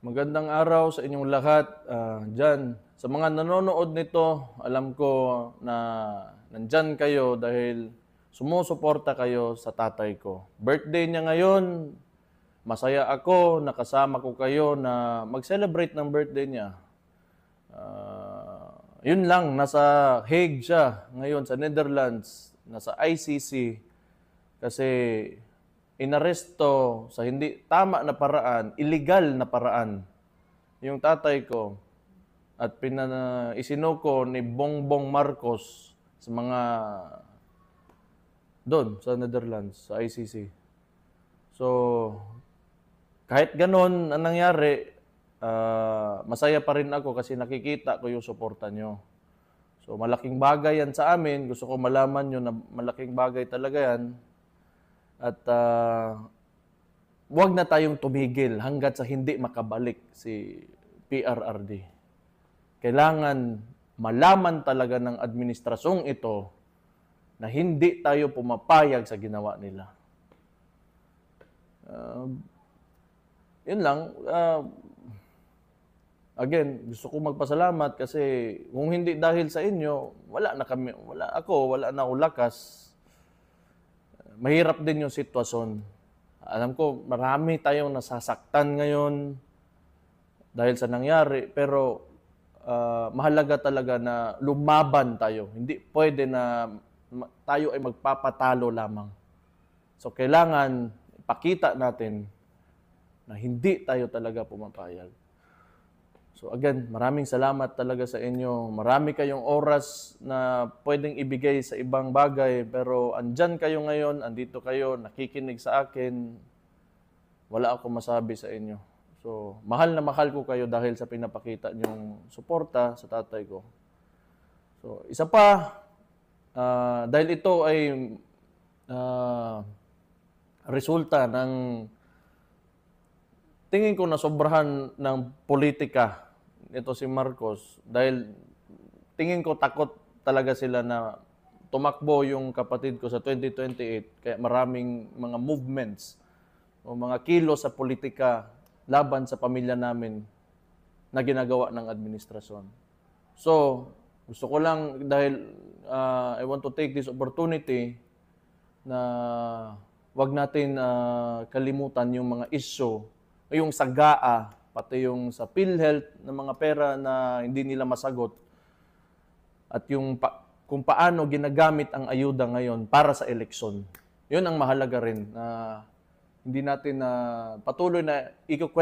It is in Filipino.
Magandang araw sa inyong lahat dyan. Sa mga nanonood nito, alam ko na nandyan kayo dahil sumusuporta kayo sa tatay ko. Birthday niya ngayon, masaya ako, nakasama ko kayo na mag-celebrate ng birthday niya. Yun lang, nasa Hague siya ngayon sa Netherlands, nasa ICC kasi inaresto sa hindi tama na paraan, illegal na paraan, yung tatay ko at isinuko ni Bongbong Marcos sa mga doon sa Netherlands, sa ICC. So, kahit ganon ang nangyari, masaya pa rin ako kasi nakikita ko yung suporta nyo. So, malaking bagay yan sa amin. Gusto ko malaman nyo na malaking bagay talaga yan. At huwag na tayong tumigil hanggat sa hindi makabalik si PRRD. Kailangan malaman talaga ng administrasyong ito na hindi tayo pumapayag sa ginawa nila. Yun lang. Again, gusto ko magpasalamat kasi kung hindi dahil sa inyo, wala na akong lakas. Mahirap din yung sitwasyon. Alam ko, marami tayong nasasaktan ngayon dahil sa nangyari, pero mahalaga talaga na lumaban tayo. Hindi pwede na tayo ay magpapatalo lamang. So, kailangan ipakita natin na hindi tayo talaga pumapayag. So again, maraming salamat talaga sa inyo. Marami kayong oras na pwedeng ibigay sa ibang bagay, pero andyan kayo ngayon, andito kayo, nakikinig sa akin. Wala akong masabi sa inyo. So, mahal na mahal ko kayo dahil sa pinapakita niyong suporta sa tatay ko. So, isa pa, dahil ito ay resulta ng tingin ko na sobrahan ng politika ito si Marcos dahil tingin ko takot talaga sila na tumakbo yung kapatid ko sa 2028 kaya maraming mga movements o mga kilos sa politika laban sa pamilya namin na ginagawa ng administrasyon. So, gusto ko lang dahil I want to take this opportunity na wag natin kalimutan yung mga issue yung sa GAA, pati yung sa PhilHealth ng mga pera na hindi nila masagot at yung kung paano ginagamit ang ayuda ngayon para sa eleksyon. Yun ang mahalaga rin na hindi natin patuloy na i-question